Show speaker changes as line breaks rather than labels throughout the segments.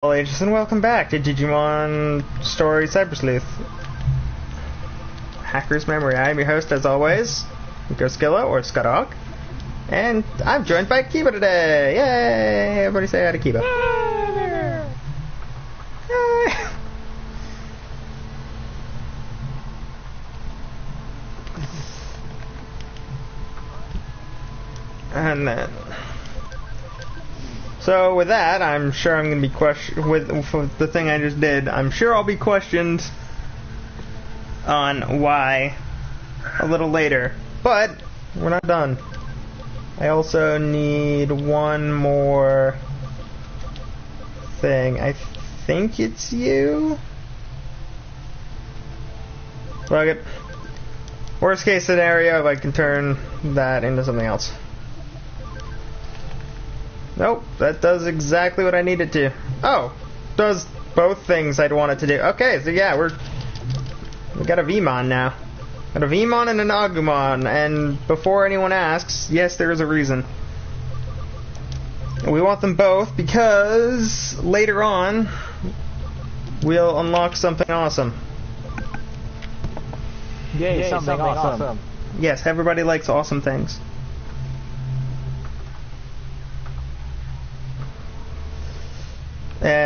Hello, ages, and welcome back to Digimon Story Cyber Sleuth. Hacker's Memory. I am your host, as always, Skillo, or Scottahawk, and I'm joined by Kiba today! Yay! Everybody say hi to Kiba. Yay! And then... So with that, I'm sure I'm going to be questioned with the thing I just did. I'm sure I'll be questioned on why a little later, but we're not done. I also need one more thing. I think it's you. Fuck it. Worst case scenario, I can turn that into something else. Nope, that does exactly what I needed to. Oh, does both things I'd want it to do. Okay, so yeah, we got a Vmon now. Got a Vmon and an Agumon, and before anyone asks, yes, there is a reason. We want them both because later on we'll unlock something awesome.
Yay, something awesome.
Yes, everybody likes awesome things.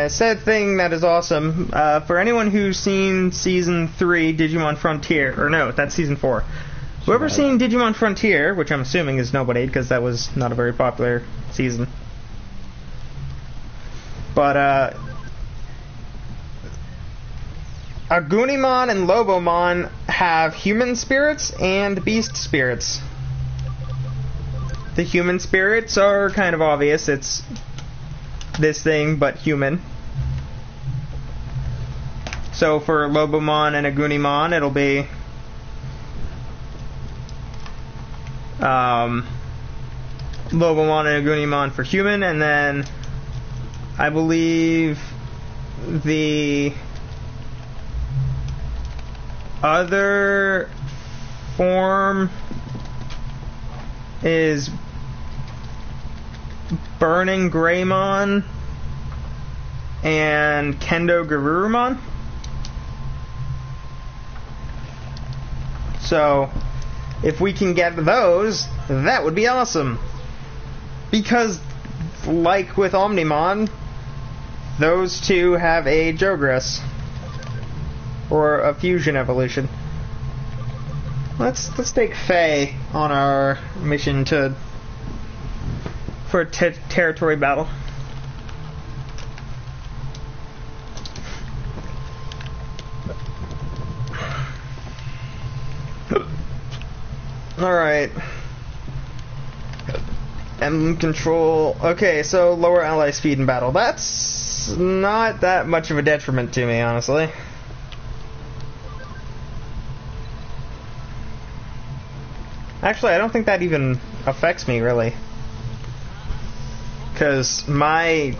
Said thing that is awesome, for anyone who's seen Season 3, Digimon Frontier, or no, that's Season 4. Whoever's seen Digimon Frontier, which I'm assuming is nobody, because that was not a very popular season. But, Agunimon and Lobomon have human spirits and beast spirits. The human spirits are kind of obvious, it's this thing, but human. So for Lobomon and Agunimon, it'll be Lobomon and Agunimon for human, and then I believe the other form is Burning Greymon and Kendo Garurumon. So, if we can get those, that would be awesome. Because, like with Omnimon, those two have a Jogress. Or a fusion evolution. Let's take Faye on our mission for a territory battle. Alright. M control. Okay, so lower ally speed in battle. That's not that much of a detriment to me, honestly. Actually, I don't think that even affects me, really. Because my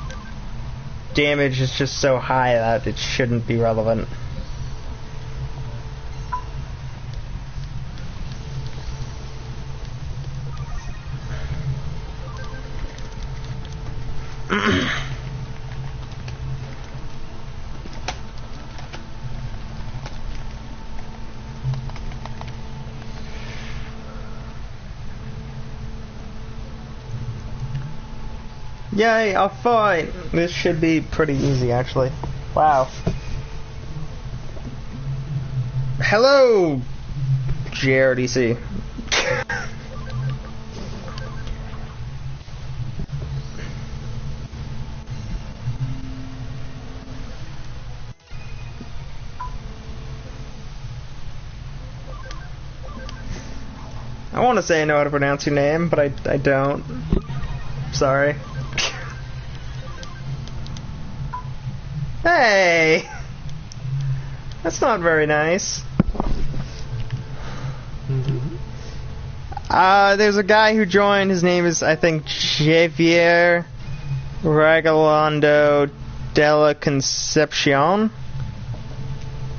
damage is just so high that it shouldn't be relevant. Yay, I'll fight! This should be pretty easy, actually. Wow. Hello, JRDC. I want to say I know how to pronounce your name, but I don't. Sorry. Hey! That's not very nice. There's a guy who joined, his name is, I think, Javier Regalando della Concepcion.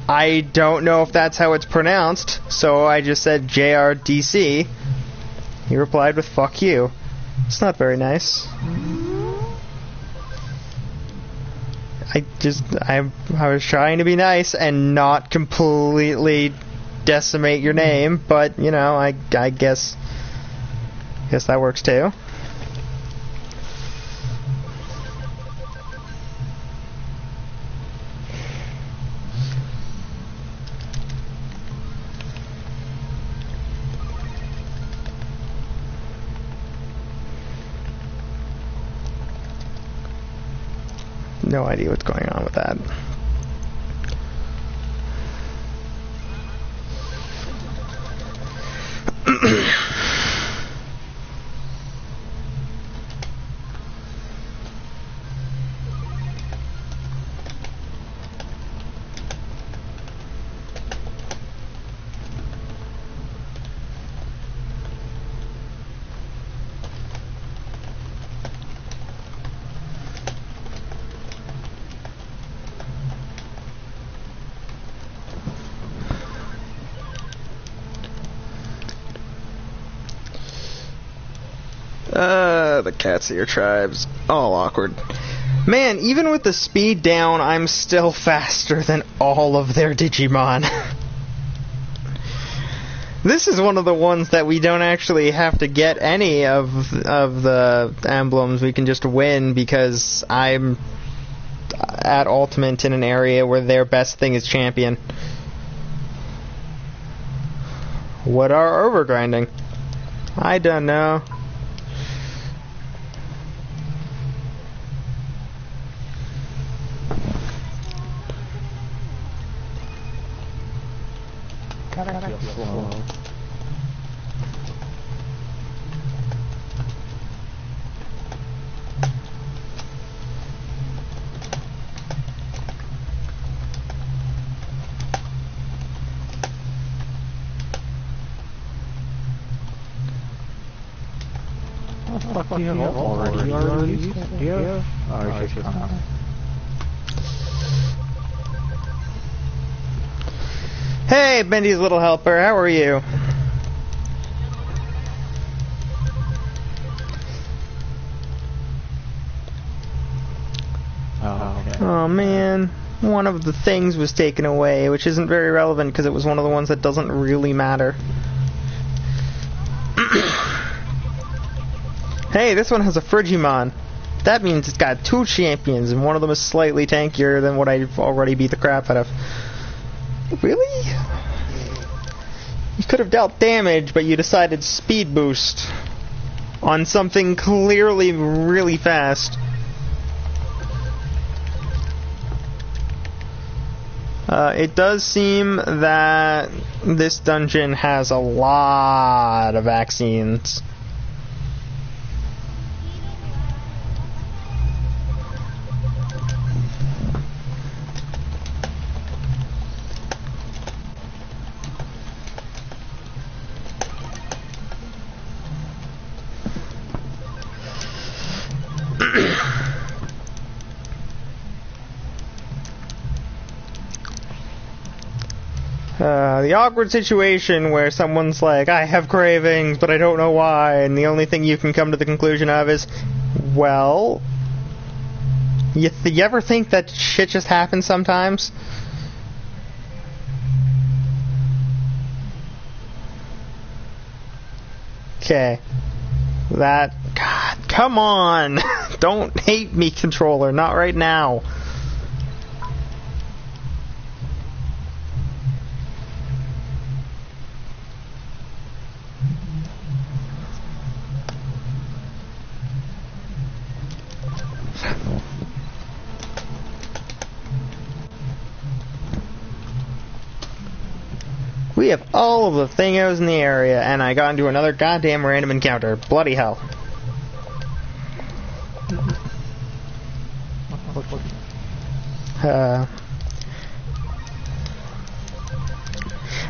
I don't know if that's how it's pronounced, so I just said JRDC. He replied with "fuck you." It's not very nice. I was trying to be nice and not completely decimate your name, but you know, I guess that works too. No idea what's going on with that. The Cat's Ear Tribes. All awkward. Man, even with the speed down, I'm still faster than all of their Digimon. This is one of the ones that we don't actually have to get any of the emblems. We can just win because I'm at Ultimate in an area where their best thing is Champion. What are overgrinding? I don't know. Hey, Bendy's little helper, how are you? Oh man, one of the things was taken away, which isn't very relevant because it was one of the ones that doesn't really matter. Hey, this one has a Frigimon. That means it's got 2 champions, and one of them is slightly tankier than what I've already beat the crap out of. Really? You could have dealt damage, but you decided speed boost on something clearly really fast. It does seem that this dungeon has a lot of vaccines. The awkward situation where someone's like, I have cravings, but I don't know why, and the only thing you can come to the conclusion of is, well, you ever think that shit just happens sometimes? Okay. God, come on! Don't hate me, controller, not right now. We have all of the thingos in the area, and I got into another goddamn random encounter. Bloody hell.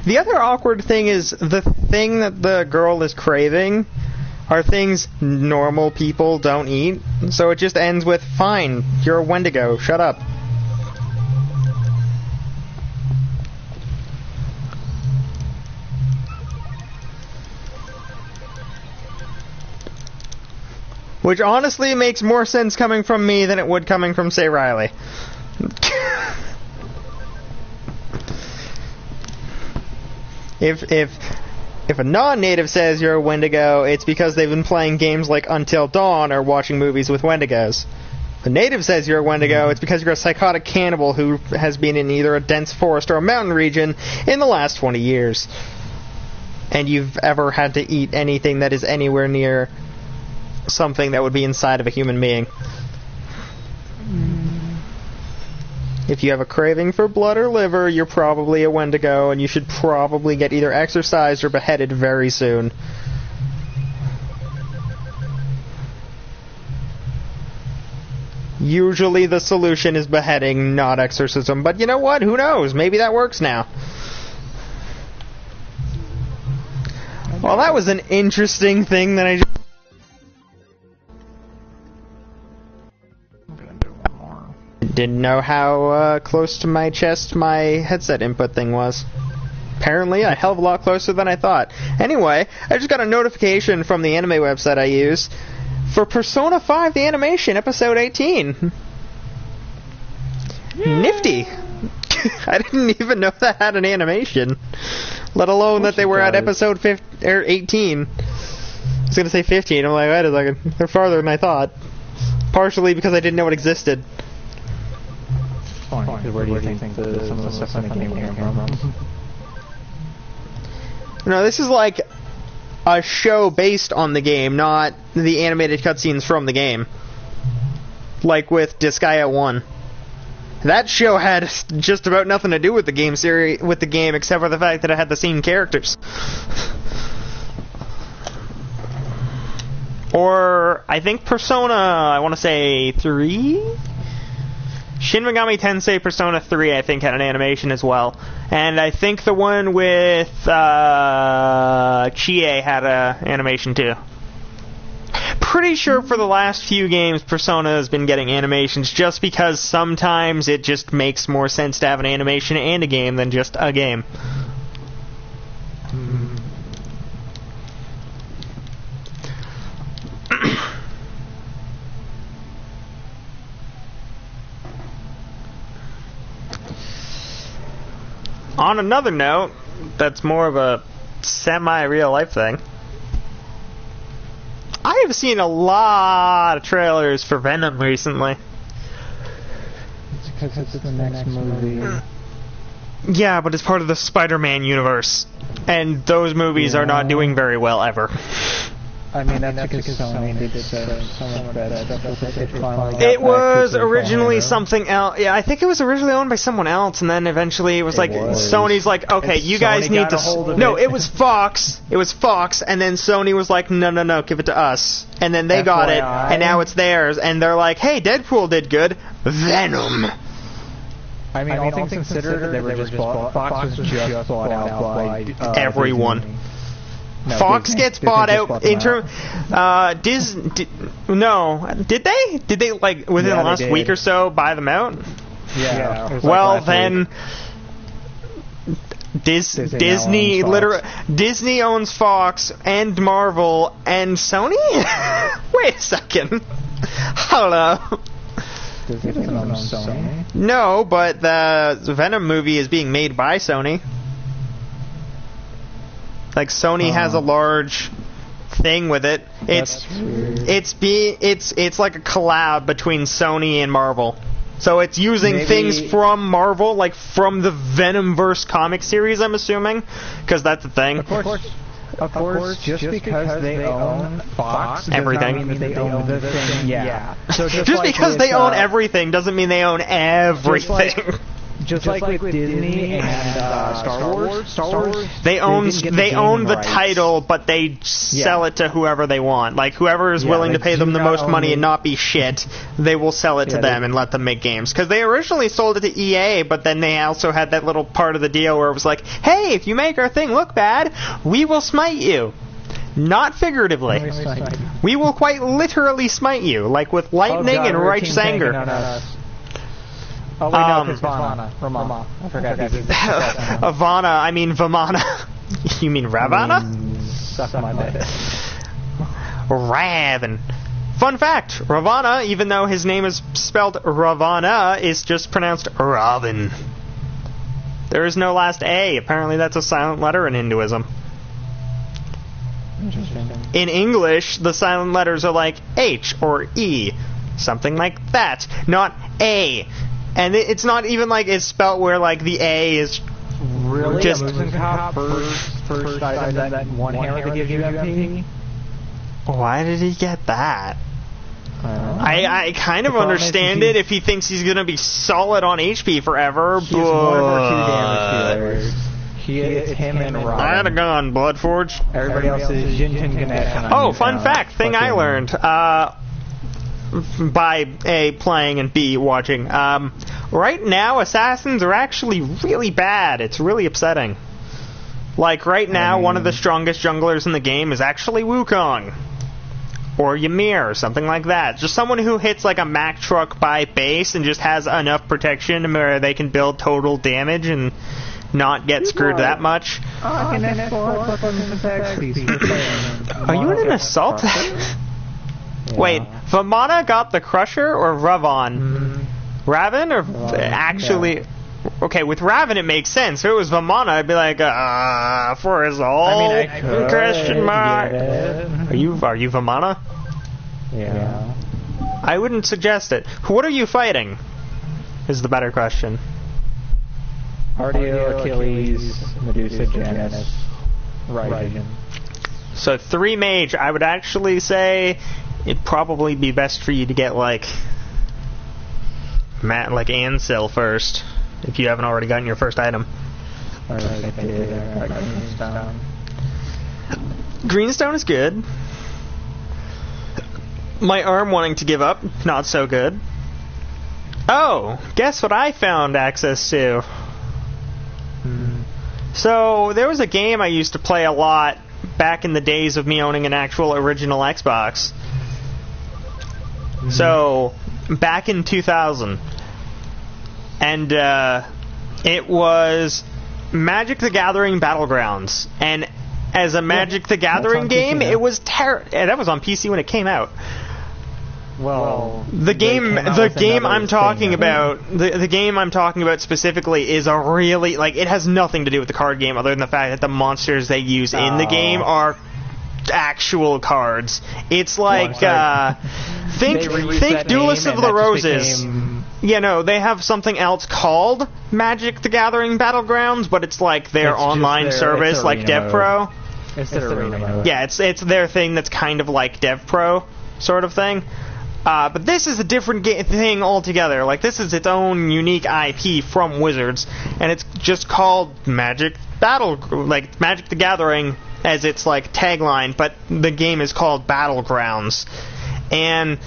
The other awkward thing is the thing that the girl is craving are things normal people don't eat, so it just ends with, fine, you're a Wendigo, shut up. Which honestly makes more sense coming from me than it would coming from, say, Riley. If a non-native says you're a Wendigo, it's because they've been playing games like Until Dawn or watching movies with Wendigos. If a native says you're a Wendigo, it's because you're a psychotic cannibal who has been in either a dense forest or a mountain region in the last 20 years. And you've ever had to eat anything that is anywhere near something that would be inside of a human being. If you have a craving for blood or liver, you're probably a Wendigo, and you should probably get either exorcised or beheaded very soon. Usually the solution is beheading, not exorcism, but you know what? Who knows? Maybe that works now. Well, that was an interesting thing that I just... Didn't know how close to my chest my headset input thing was. Apparently a hell of a lot closer than I thought. Anyway, I just got a notification from the anime website I use for Persona 5 the Animation, episode 18. Yay. Nifty! I didn't even know that had an animation, let alone that they were at episode 18. I was going to say 15. I'm like, wait a second. They're farther than I thought. Partially because I didn't know it existed.
Where do you think some of the stuff in the game came from?
No, this is like a show based on the game, not the animated cutscenes from the game. Like with Disgaea 1. That show had just about nothing to do with the game except for the fact that it had the same characters. Or I think Persona, I want to say 3? Shin Megami Tensei Persona 3, I think, had an animation as well. And I think the one with Chie had an animation too. Pretty sure for the last few games Persona has been getting animations just because sometimes it just makes more sense to have an animation and a game than just a game. On another note, that's more of a semi-real life thing. I have seen a lot of trailers for Venom recently.
It's because it's the next movie.
Yeah, but it's part of the Spider-Man universe. And those movies are not doing very well ever.
I mean, that's because Sony did so much bad stuff with it.
It was originally something else. Yeah, I think it was originally owned by someone else, and then eventually it was like Sony's like, okay, you guys need to. No, it was Fox. It was Fox, and then Sony was like, no, give it to us. And then they got it, and now it's theirs, and they're like, hey, Deadpool did good. Venom.
I mean, all things considered, they were just bought. Fox was just bought out by
everyone. No, Fox gets bought out in term. No, did they? Did they like within the last week or so buy them out?
Yeah.
Well, then Disney Disney owns Fox and Marvel and Sony. Wait a second. Hello.
Disney owns Sony?
No, but the Venom movie is being made by Sony. Like Sony has a large thing with it. It's like a collab between Sony and Marvel. So it's using things from Marvel, like from the Venomverse comic series, I'm assuming, because that's the thing.
Of course, just because they own Fox,
everything.
Does not mean they own the thing. Yeah. So
just because they own everything doesn't mean they own everything.
Just like with Disney and Star Wars,
they own the title, but they sell it to whoever they want. Like whoever is willing to pay them the most money and not be shit, they will sell it to them and let them make games. Because they originally sold it to EA, but then they also had that little part of the deal where it was like, hey, if you make our thing look bad, we will smite you. Not figuratively. We will quite literally smite you, like with lightning and righteous anger.
Oh, wait, no, it's Vana. I forgot these.
Ivana, I mean Vamana. You mean Ravana?
Suck my bed.
Raven. Fun fact, Ravana, even though his name is spelled Ravana, is just pronounced Raven. There is no last A. Apparently that's a silent letter in Hinduism.
Interesting.
In English, the silent letters are like H or E. Something like that. Not A. And it's not even like it's spelt where like the A is
really
just...
first item that one hammer that gives you MP?
Why did he get that? I kind of understand it if he thinks he's going to be solid on HP forever,
He's one of our 2 damage dealers. It's him and Robin.
I had a gun, Bloodforge.
Everybody else is Jinten Ganesh.
Oh, fun fact, thing I learned by A, playing, and B, watching. Right now, assassins are actually really bad. It's really upsetting. Like, right now, one of the strongest junglers in the game is actually Wukong. Or Ymir, or something like that. Just someone who hits like a Mack truck by base and just has enough protection where they can build total damage and not get screwed that much.
Are you
in an assault? Wait, Vamana got the Crusher or Ravon? Raven or actually... Yeah. Okay, with Raven it makes sense. If it was Vamana, I'd be like, for his all question mark. Are you Vamana?
Yeah.
I wouldn't suggest it. What are you fighting? Is the better question.
Artio, Achilles, Medusa, Janus, Raiden.
So 3 mage. I would actually say it'd probably be best for you to get like Ansil first. If you haven't already gotten your first item.
Greenstone.
Greenstone is good. My arm wanting to give up, not so good. Oh, guess what I found access to? So, there was a game I used to play a lot back in the days of me owning an actual original Xbox. So, back in 2000. And it was Magic the Gathering Battlegrounds. And as a Magic the Gathering game, it was that was on PC when it came out.
Well,
the game I'm talking about, the game I'm talking about specifically is a really, like, it has nothing to do with the card game other than the fact that the monsters they use in the game are actual cards. It's like think Duelist of the Roses. Yeah, no, they have something else called Magic the Gathering Battlegrounds, but it's like their online service, like DevPro.
It's their arena mode.
Yeah, it's their thing that's kind of like DevPro sort of thing. But this is a different thing altogether. Like, this is its own unique IP from Wizards, and it's just called Magic the Gathering as its like tagline, but the game is called Battlegrounds. And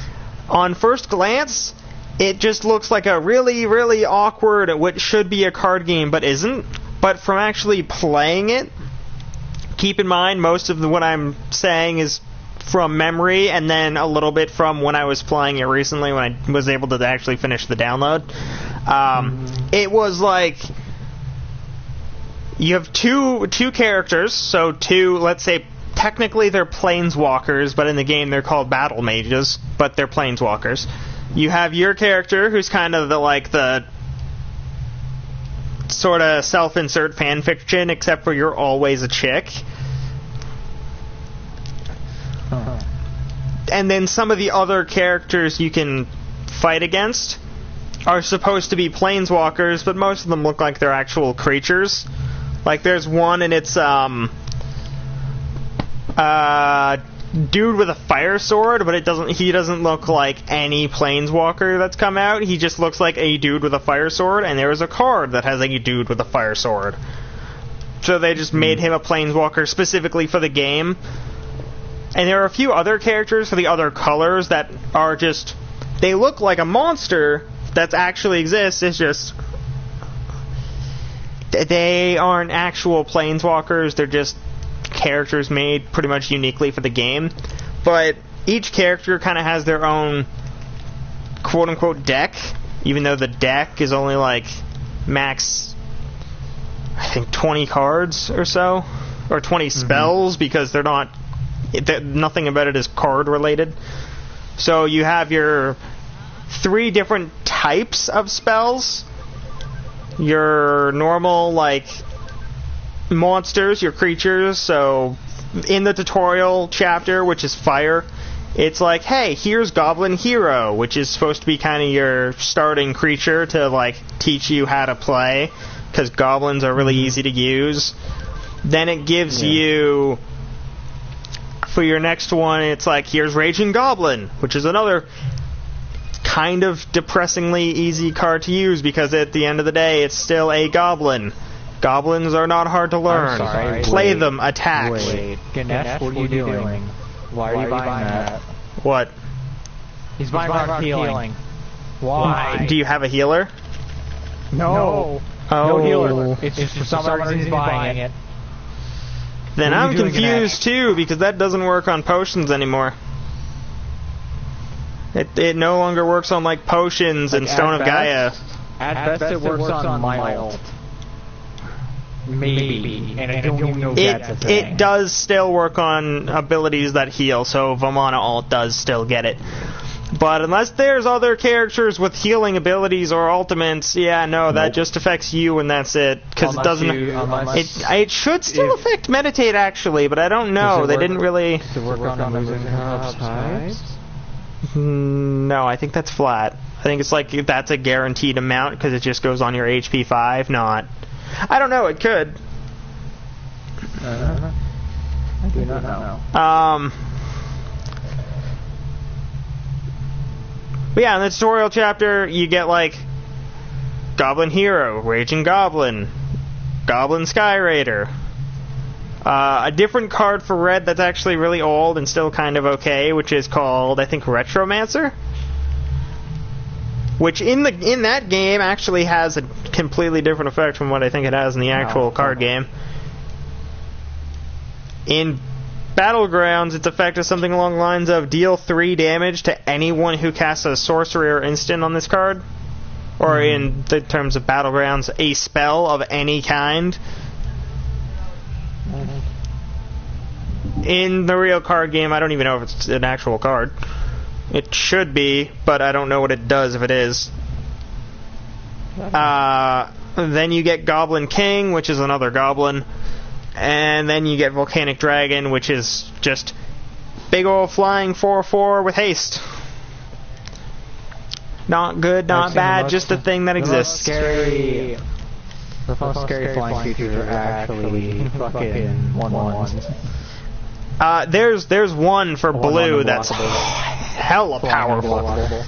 on first glance, it just looks like a really, really awkward, what should be a card game but isn't. But from actually playing it, keep in mind most of what I'm saying is from memory, and then a little bit from when I was playing it recently when I was able to actually finish the download. It was like you have two characters, so let's say technically they're planeswalkers, but in the game they're called battle mages, but they're planeswalkers. You have your character who's kind of the sort of self-insert fanfiction, except for you're always a chick. And then some of the other characters you can fight against are supposed to be planeswalkers, but most of them look like they're actual creatures. Like there's one, and it's dude with a fire sword, but he doesn't look like any planeswalker that's come out. He just looks like a dude with a fire sword, and there is a card that has a dude with a fire sword. So they just made him a planeswalker specifically for the game. And there are a few other characters for the other colors that are just... They look like a monster that actually exists. It's just... They aren't actual planeswalkers. They're just characters made pretty much uniquely for the game. But each character kind of has their own quote-unquote deck, even though the deck is only like max, I think, 20 cards or so. Or 20 spells, because they're not... nothing about it is card related. So you have your 3 different types of spells, your normal, like, monsters, your creatures. So, in the tutorial chapter, which is fire, it's like, hey, here's Goblin Hero, which is supposed to be kind of your starting creature to, like, teach you how to play, because goblins are really easy to use. Then it gives you, for your next one, it's like, here's Raging Goblin, which is another kind of depressingly easy card to use, because at the end of the day, it's still a goblin. Goblins are not hard to learn. Play them, attack.
Wait, Ganesh, what are you doing? Why are you buying that?
What?
He's buying hard healing. Why?
Do you have a healer?
No.
Oh.
No healer. It's just for some reason he's buying it.
Then I'm confused too, because that doesn't work on potions anymore. It no longer works on, like, potions and Stone of Gaia.
At best it works on my ult. Maybe. And I don't even know if that's a thing.
It does still work on abilities that heal, so Vamana ult does still get it. But unless there's other characters with healing abilities or ultimates, yeah, no, that just affects you and that's it. Because it doesn't... It should still affect Meditate, actually, but I don't know. They didn't really...
Does it work on losing types?
No, I think that's flat. I think it's like that's a guaranteed amount because it just goes on your HP 5, not... I don't know, it could.
I do not know.
But yeah, in the tutorial chapter, you get, like, Goblin Hero, Raging Goblin, Goblin Sky Raider. A different card for red that's actually really old and still kind of okay, which is called, I think, Retromancer? Which in that game actually has a completely different effect from what I think it has in the actual card game. In Battlegrounds, its effect is something along the lines of deal 3 damage to anyone who casts a sorcery or instant on this card. Or in the terms of Battlegrounds, a spell of any kind. In the real card game, I don't even know if it's an actual card. It should be, but I don't know what it does if it is. Then you get Goblin King, which is another goblin. And then you get Volcanic Dragon, which is just big ol' flying 4/4 with haste. Not good, not bad, just a thing that exists.
The most scary flying creatures are actually fucking 1/1s.
There's one for blue that's hella powerful.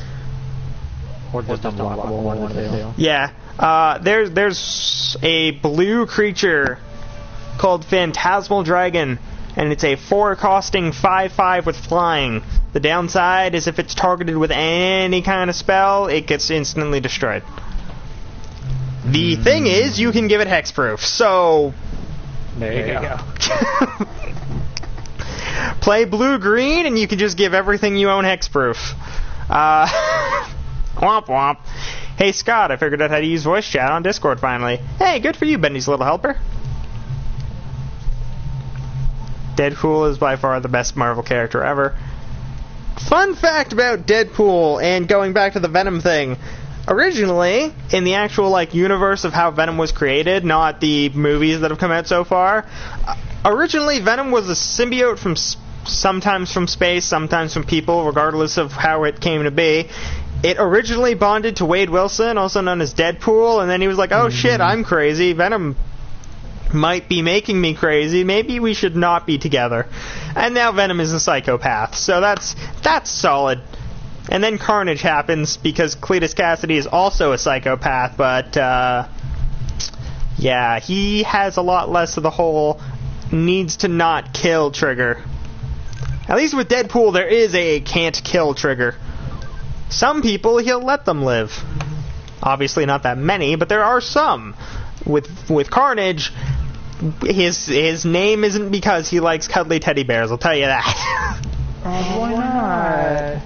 Or just unblockable, one or two.
Yeah. There's a blue creature called Phantasmal Dragon, and it's a 4 costing 5/5 with flying. The downside is if it's targeted with any kind of spell, it gets instantly destroyed. The thing is, you can give it hexproof, so...
There you go.
Play blue-green, and you can just give everything you own hexproof. Womp womp. Hey Scott, I figured out how to use voice chat on Discord finally. Hey, good for you, Bendy's little helper. Deadpool is by far the best Marvel character ever. Fun fact about Deadpool, and going back to the Venom thing. Originally, in the actual, like, universe of how Venom was created, not the movies that have come out so far, originally Venom was a symbiote from sometimes from space, sometimes from people, regardless of how it came to be. It originally bonded to Wade Wilson, also known as Deadpool, and then he was like, oh shit, I'm crazy. Venom might be making me crazy. Maybe we should not be together. And now Venom is a psychopath, so that's solid. And then Carnage happens because Cletus Cassidy is also a psychopath, but yeah, he has a lot less of the whole needs to not kill trigger. At least with Deadpool, there is a can't kill trigger. Some people, he'll let them live. Obviously not that many, but there are some. With Carnage, his name isn't because he likes cuddly teddy bears, I'll tell you that.
Why not?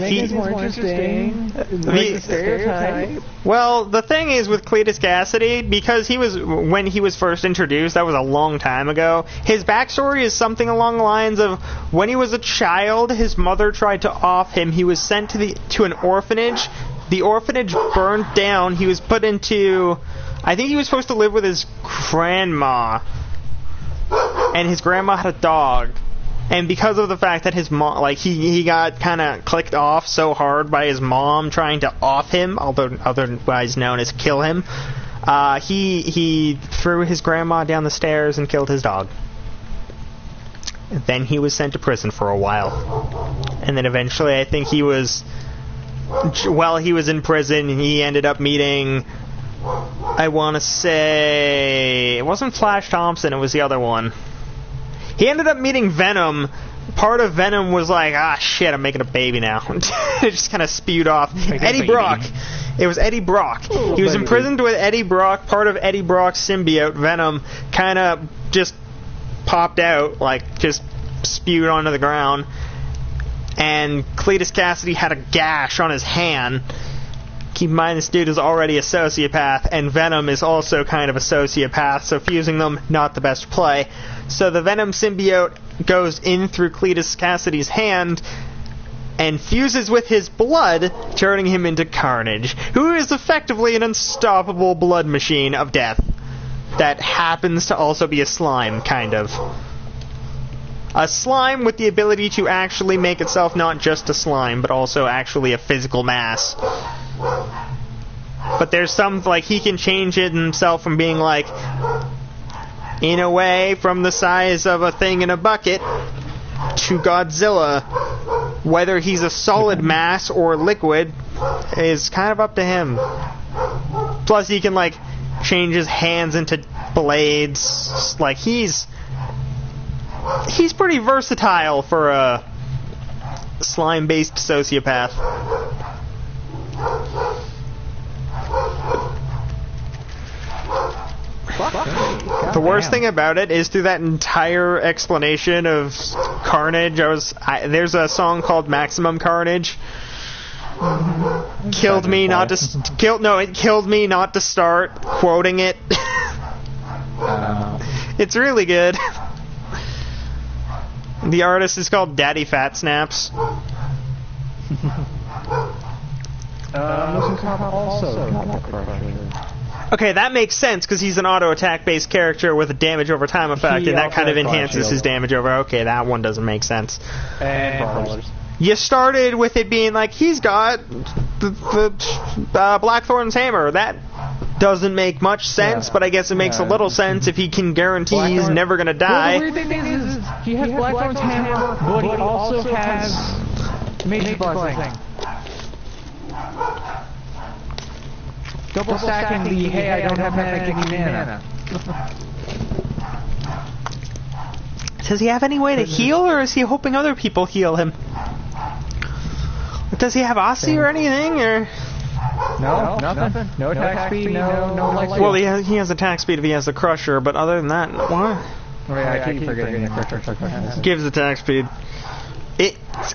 He's more interesting. The stereotype.
Well, the thing is with Cletus Cassidy, because when he was first introduced, that was a long time ago, his backstory is something along the lines of when he was a child, his mother tried to off him. He was sent to an orphanage the orphanage burnt down. He was put into... I think he was supposed to live with his grandma. And his grandma had a dog. And because of the fact that his mom... Like, he got kind of clicked off so hard by his mom trying to off him, although otherwise known as kill him, he threw his grandma down the stairs and killed his dog. Then he was sent to prison for a while. And then eventually, I think he was... While he was in prison, he ended up meeting... I want to say... It wasn't Flash Thompson, it was the other one. He ended up meeting Venom. Part of Venom was like, ah, shit, I'm making a baby now. It just kind of spewed off. Eddie Brock. It was Eddie Brock. He was imprisoned with Eddie Brock. Part of Eddie Brock's symbiote, Venom, kind of just popped out, like, just spewed onto the ground. And Cletus Cassidy had a gash on his hand. Keep in mind, this dude is already a sociopath, and Venom is also kind of a sociopath, so fusing them, not the best play. So the Venom symbiote goes in through Cletus Cassidy's hand and fuses with his blood, turning him into Carnage, who is effectively an unstoppable blood machine of death that happens to also be a slime, kind of. A slime with the ability to actually make itself not just a slime, but also actually a physical mass. But there's some, like, he can change it himself from being, like, in a way, from the size of a thing in a bucket to Godzilla. Whether he's a solid mass or liquid is kind of up to him. Plus, he can, like, change his hands into blades. Like, he's pretty versatile for a slime-based sociopath. The worst thing about it is through that entire explanation of Carnage, there's a song called Maximum Carnage. It killed me not to start quoting it. It's really good. The artist is called Daddy Fat Snaps. Okay, that makes sense, because he's an auto-attack-based character with a damage over time effect, and that kind of enhances his damage over... Okay, that one doesn't make sense.
And
you started with it being like, he's got the Blackthorn's hammer. That doesn't make much sense, but I guess it makes a little sense if he can guarantee he's never going to die.
Well, the weird thing is he has Blackthorn's hammer, but he also has Major Blessing. Double stacking the, hey, I don't have any mana.
Does he have any way to heal, or is he hoping other people heal him? Does he have Aussie or anything, or...?
No, nothing. No attack speed, no life steal.
Well, he has attack speed if he has the Crusher, but other than that, what?
Oh, yeah, I keep forgetting the Crusher.
Gives attack speed.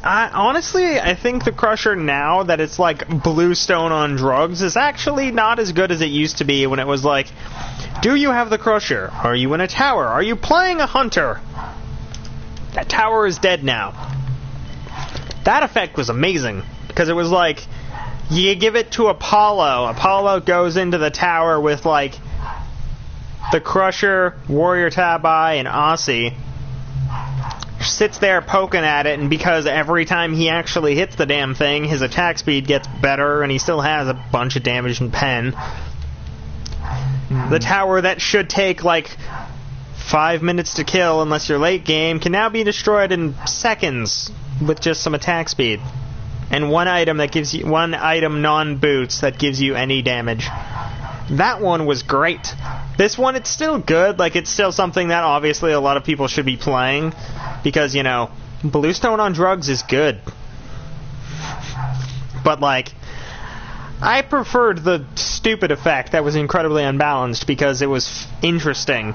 Honestly, I think the Crusher now that it's like Bluestone on drugs is actually not as good as it used to be when it was like, do you have the Crusher? Are you in a tower? Are you playing a hunter? That tower is dead now. That effect was amazing, because it was like, you give it to Apollo. Apollo goes into the tower with like the Crusher, Warrior Tabai, and Aussie. Sits there poking at it, and because every time he actually hits the damn thing, his attack speed gets better, and he still has a bunch of damage and pen. The tower that should take like 5 minutes to kill unless you're late game can now be destroyed in seconds with just some attack speed. And one item non-boots that gives you any damage. That one was great. This one, it's still good. Like, it's still something that obviously a lot of people should be playing. Because, you know, Bluestone on drugs is good. But, like, I preferred the stupid effect that was incredibly unbalanced because it was interesting.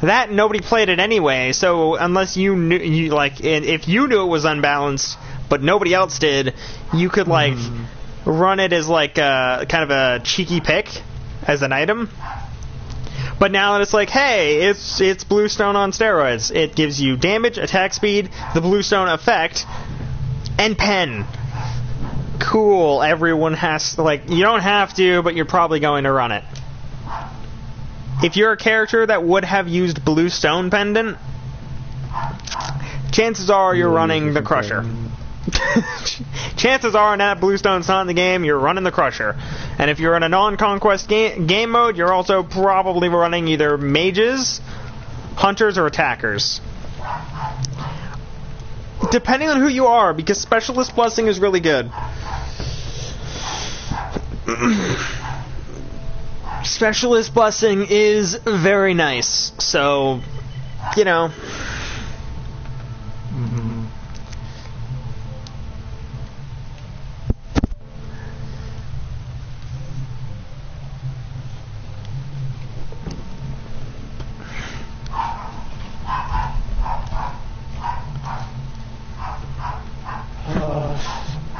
That, nobody played it anyway, so unless you knew, if you knew it was unbalanced, but nobody else did, you could, like, run it as, like, kind of a cheeky pick as an item. But now that it's like, hey, it's Bluestone on steroids. It gives you damage, attack speed, the Bluestone effect, and pen. cool, everyone has to, like, you don't have to, but you're probably going to run it. If you're a character that would have used Blue Stone Pendant, chances are you're running the Crusher. Chances are, now that Blue Stone's not in the game, you're running the Crusher. And if you're in a non-conquest game mode, you're also probably running either mages, hunters, or attackers. Depending on who you are, because Specialist Blessing is really good. Specialist Blessing is very nice, so, you know.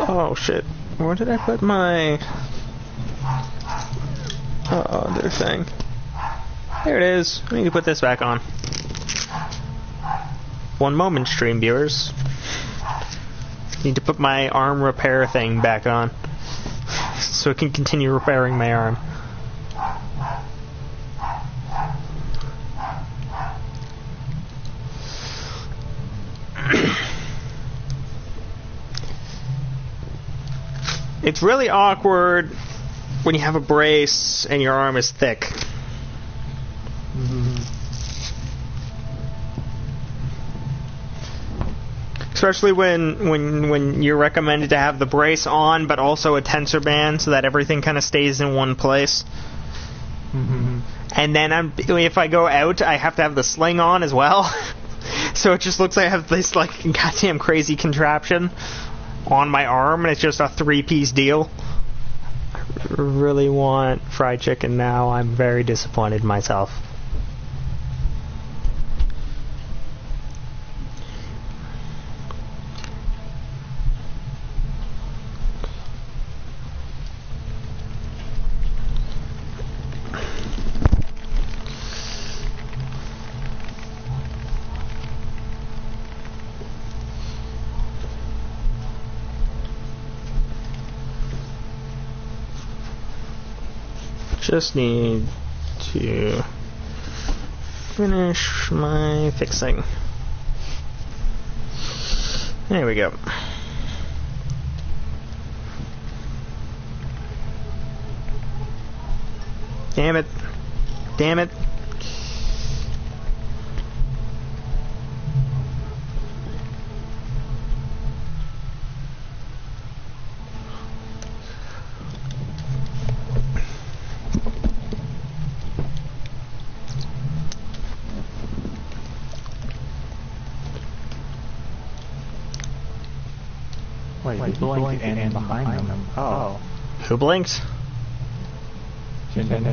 Oh shit, where did I put my other thing? There it is. I need to put this back on. One moment, stream viewers. Need to put my arm repair thing back on so I can continue repairing my arm. It's really awkward when you have a brace and your arm is thick. Mm-hmm. Especially when you're recommended to have the brace on, but also a tensor band so that everything kind of stays in one place. Mm-hmm. And then if I go out, I have to have the sling on as well. So it just looks like I have this like goddamn crazy contraption on my arm, and it's just a 3-piece deal. I really want fried chicken now. I'm very disappointed in myself. Just need to finish my fixing. There we go. Damn it. Damn it.
Wait, he blinked and behind them. Oh.
Who blinked?
Jinden.
I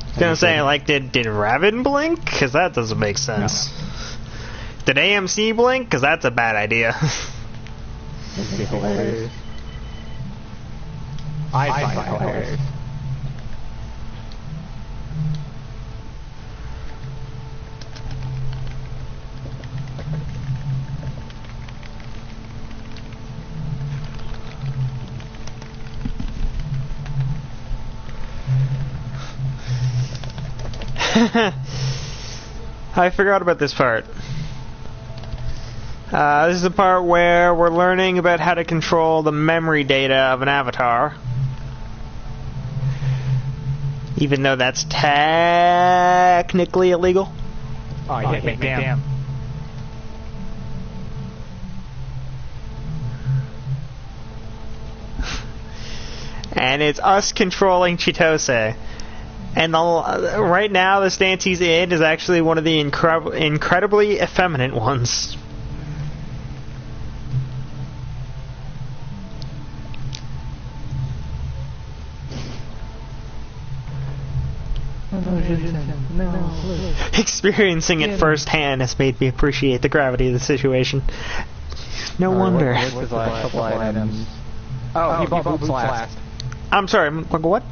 was gonna say, like, did Raven blink? Because that doesn't make sense. No. Did AMC blink? Because that's a bad idea.
That'd be hilarious. I find it hilarious.
I forgot about this part. This is the part where we're learning about how to control the memory data of an avatar. Even though that's technically illegal.
Oh, yeah, damn.
And it's us controlling Chitose. And right now, the stance he's in is actually one of the incredibly effeminate ones. Experiencing it firsthand has made me appreciate the gravity of the situation. No wonder.
What's the last couple items? Oh, he bought boots last.
I'm sorry, what?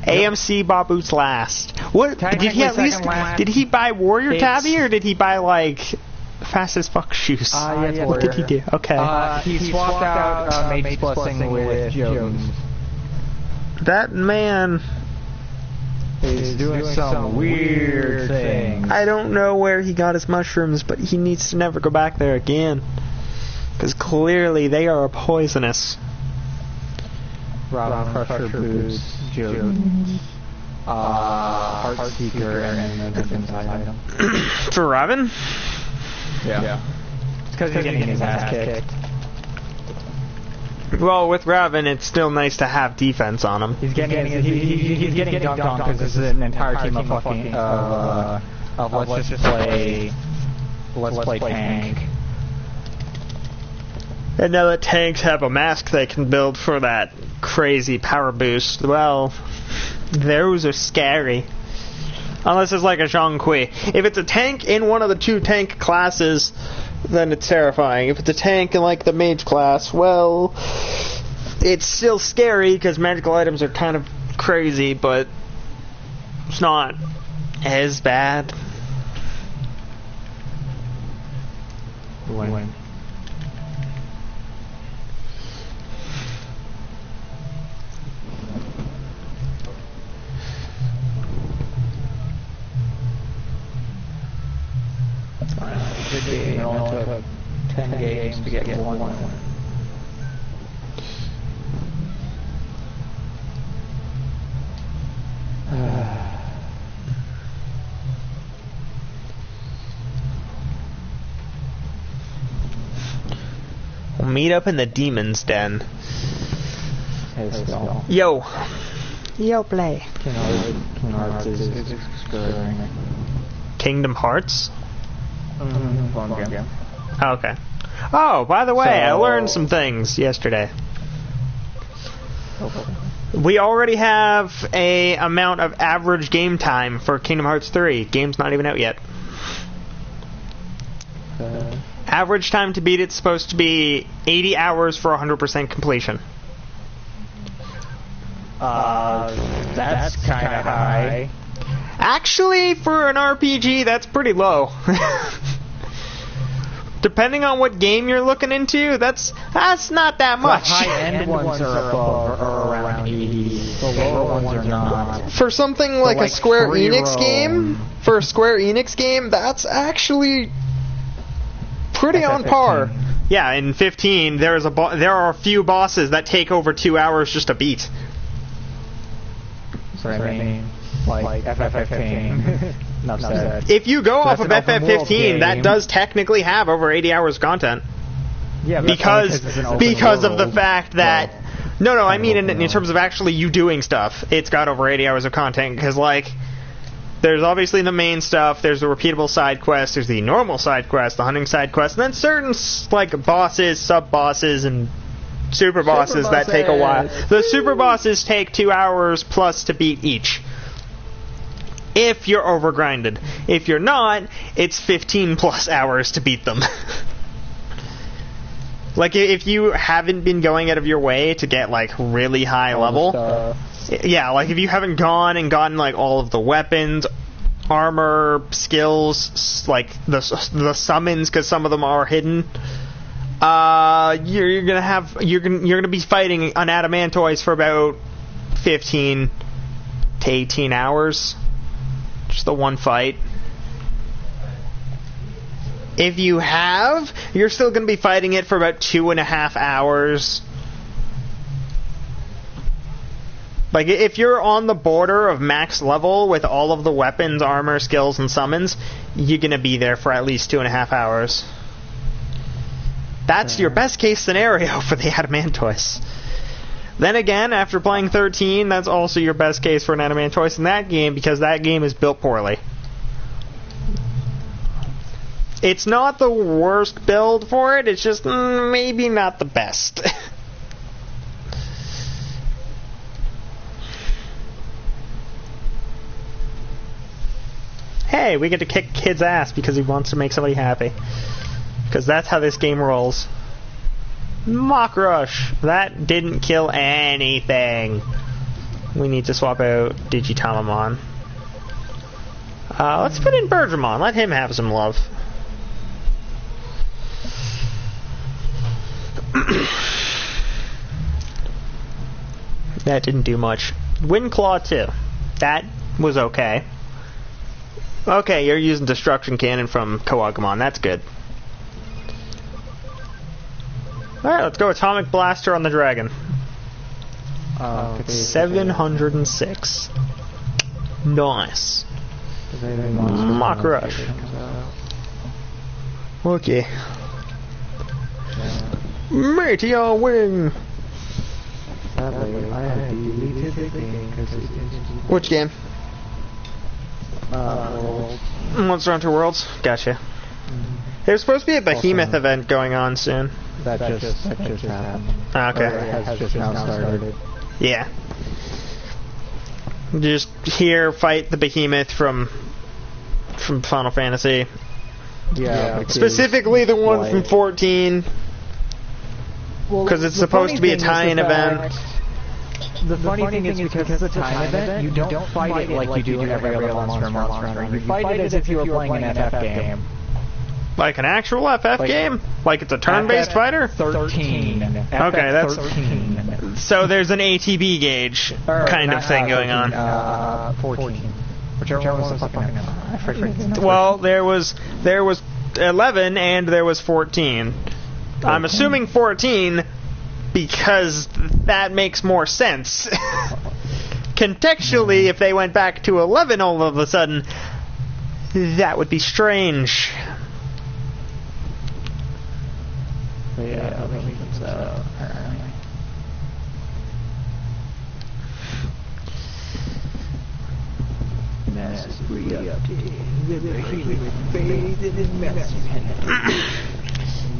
AMC bought boots last. What did he at least? Did he buy Warrior Tabby or did he buy like fast as fuck shoes?
Yes,
what did he do? Okay.
He swapped out Mage's Blessing with Jones.
That man...
He's doing some weird thing.
I don't know where he got his mushrooms, but he needs to never go back there again. Because clearly they are poisonous.
Robin Crusher Boots, Jones, Heartseeker, and a defense item.
For Robin?
Yeah. It's because he's getting his ass kicked.
Well, with Robin, it's still nice to have defense on him.
He's getting dunked on because this is an entire team of fucking let's play tank.
And now that tanks have a mask they can build for that crazy power boost, well, those are scary. Unless it's like a Zhongqi. If it's a tank in one of the 2 tank classes, then it's terrifying. If it's a tank in like the mage class, well, it's still scary because magical items are kind of crazy, but it's not as bad.
When? It only took 10 games to get one.
We'll meet up in the Demon's Den.
Hey, Skull.
Yo, play.
Kingdom Hearts is exploring.
Kingdom Hearts?
Fun game.
Oh, okay. Oh, by the way, I learned some things yesterday.
Okay.
We already have a amount of average game time for Kingdom Hearts 3. Game's not even out yet. Average time to beat it's supposed to be 80 hours for 100% completion.
That's kind of high.
Actually, for an RPG, that's pretty low. Depending on what game you're looking into, that's not that much.
The high-end ones are above or around 80. The lower ones are not.
For something like a Square Enix game, that's actually pretty on par. Yeah, in 15, there are a few bosses that take over 2 hours just to beat.
That's what I mean. Like FF15. Enough said.
If you go off of FF15, that does technically have over 80 hours of content.
Yeah,
because of the fact that... No, I mean in terms of actually you doing stuff, it's got over 80 hours of content, because, like, there's obviously the main stuff, there's the repeatable side quests, there's the normal side quests, the hunting side quests, and then certain, like, bosses, sub-bosses, and super bosses that take a while. The super bosses take 2 hours plus to beat each. If you're overgrinded. If you're not, it's 15 plus hours to beat them. Like, if you haven't been going out of your way to get, like, really high level... Yeah, like, if you haven't gone and gotten, like, all of the weapons, armor, skills, like, the summons, because some of them are hidden... you're gonna be fighting on Adamantoise for about 15 to 18 hours. Just the one fight. If you have, you're still gonna be fighting it for about 2.5 hours. Like, if you're on the border of max level with all of the weapons, armor, skills, and summons, you're gonna be there for at least 2.5 hours. That's your best case scenario for the Adamantoise. Then again, after playing 13, that's also your best case for an Adamantoise in that game, because that game is built poorly. It's not the worst build for it, it's just maybe not the best. Hey, we get to kick kid's ass because he wants to make somebody happy. Because that's how this game rolls. Mock Rush. That didn't kill anything. We need to swap out Digitamamon. Let's put in Bergermon. Let him have some love. That didn't do much. Windclaw 2. That was okay. Okay, you're using Destruction Cannon from Kawagumon. That's good. Alright, let's go Atomic Blaster on the dragon. 706. Nice. Mach Rush. Okay. Meteor Wing!
Sadly, I have deleted the game because it's...
Which game?
Worlds.
Monster Hunter Worlds? Gotcha.
Mm-hmm.
There's supposed to be a Behemoth event going on soon.
That just happened.
Okay.
Or it has just now started.
Yeah. Just here, fight the Behemoth from Final Fantasy.
Yeah.
Specifically the one from 14. Because it's supposed to be a tie-in event.
The funny thing is because it's a tie-in event, you don't fight it like you do in every other Monster Hunter. You fight it as if you were playing an FF game.
Like an actual FF game? Like it's a turn-based fighter?
13.
Okay, that's...
13.
So there's an ATB gauge kind of thing going on.
14. Whichever one was the fucking... I forget.
Well, there was 11 and there was 14. I'm assuming 14 because that makes more sense. Contextually, if they went back to 11 all of a sudden, that would be strange.
Yeah, I think so.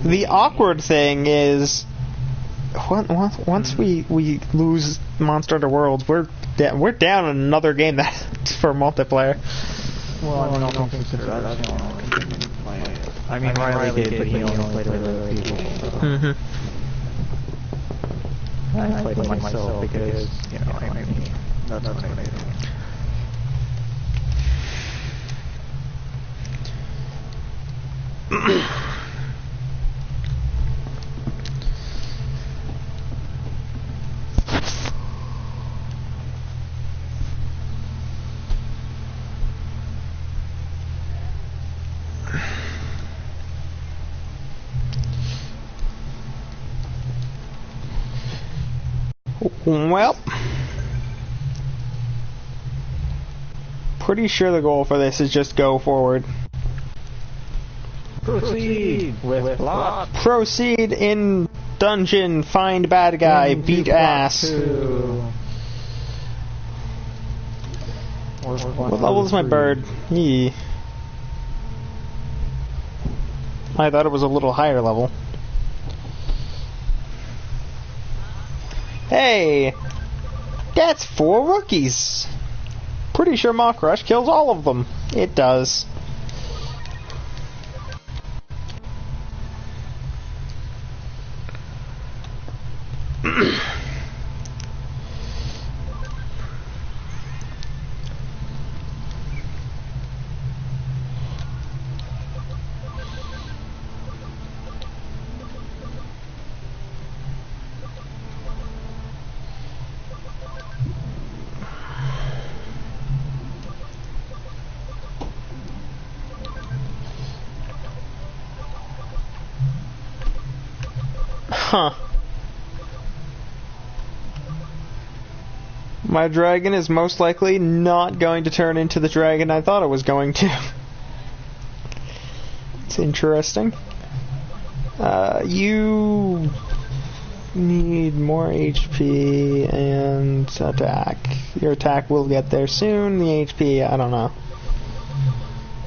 The awkward thing is, once we lose Monster Hunter Worlds, we're down in another game that's for multiplayer.
Well, I don't consider that. I mean, Riley did, but he only played with other people.
Mm-hmm.
I played with myself because, you know, I mean, that's what I do.
Well, pretty sure the goal for this is just go forward.
Proceed with plot.
Proceed in dungeon, find bad guy, beat ass. What level is my bird? Eee. I thought it was a little higher level. Hey! That's 4 rookies! Pretty sure Mach Rush kills all of them. It does. Huh. My dragon is most likely not going to turn into the dragon I thought it was going to. It's interesting. You need more HP and attack. Your attack will get there soon. The HP, I don't know.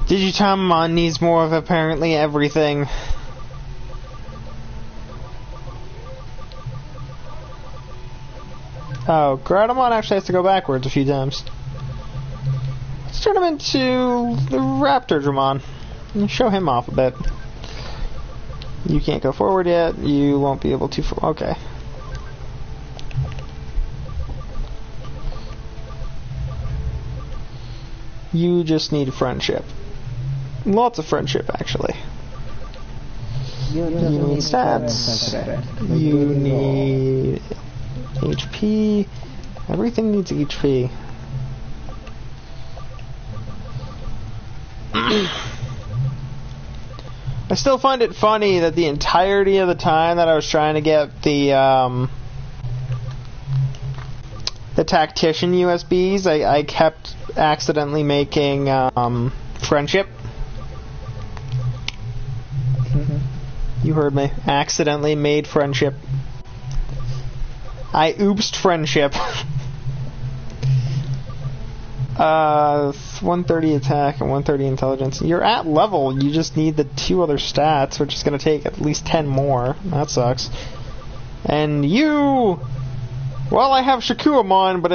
Digitamon needs more of apparently everything. Oh, Gradamon actually has to go backwards a few times. Let's turn him into the Raptor Dramon and show him off a bit. You can't go forward yet. You won't be able to. Okay. You just need friendship. Lots of friendship, actually. You need stats. You need HP, Everything needs HP. I still find it funny that the entirety of the time that I was trying to get the tactician USBs, I kept accidentally making friendship. You heard me. Accidentally made friendship. I oopsed friendship. 130 attack and 130 intelligence. You're at level, you just need the 2 other stats, which is going to take at least 10 more. That sucks. And you... Well, I have Shakuamon, but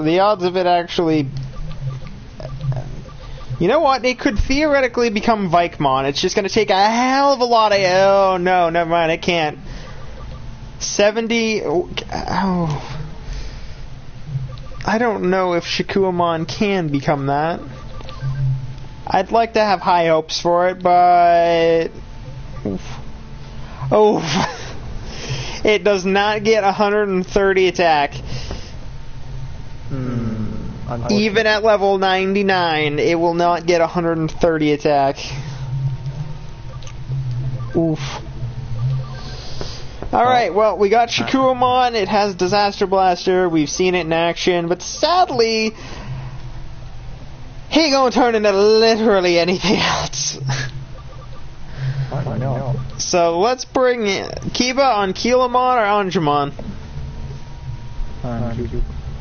the odds of it actually... You know what? It could theoretically become Vikemon. It's just going to take a hell of a lot of... Oh, no, never mind, it can't. 70... Oh... I don't know if Shakuamon can become that. I'd like to have high hopes for it, but... Oof. Oh, it does not get 130 attack. Even at level 99, it will not get 130 attack. Oof. Alright, well, we got Shakuamon, it has Disaster Blaster, we've seen it in action, but sadly, he ain't gonna turn into literally anything else.
I know.
So let's bring Kiba on Kilamon or Anjumon?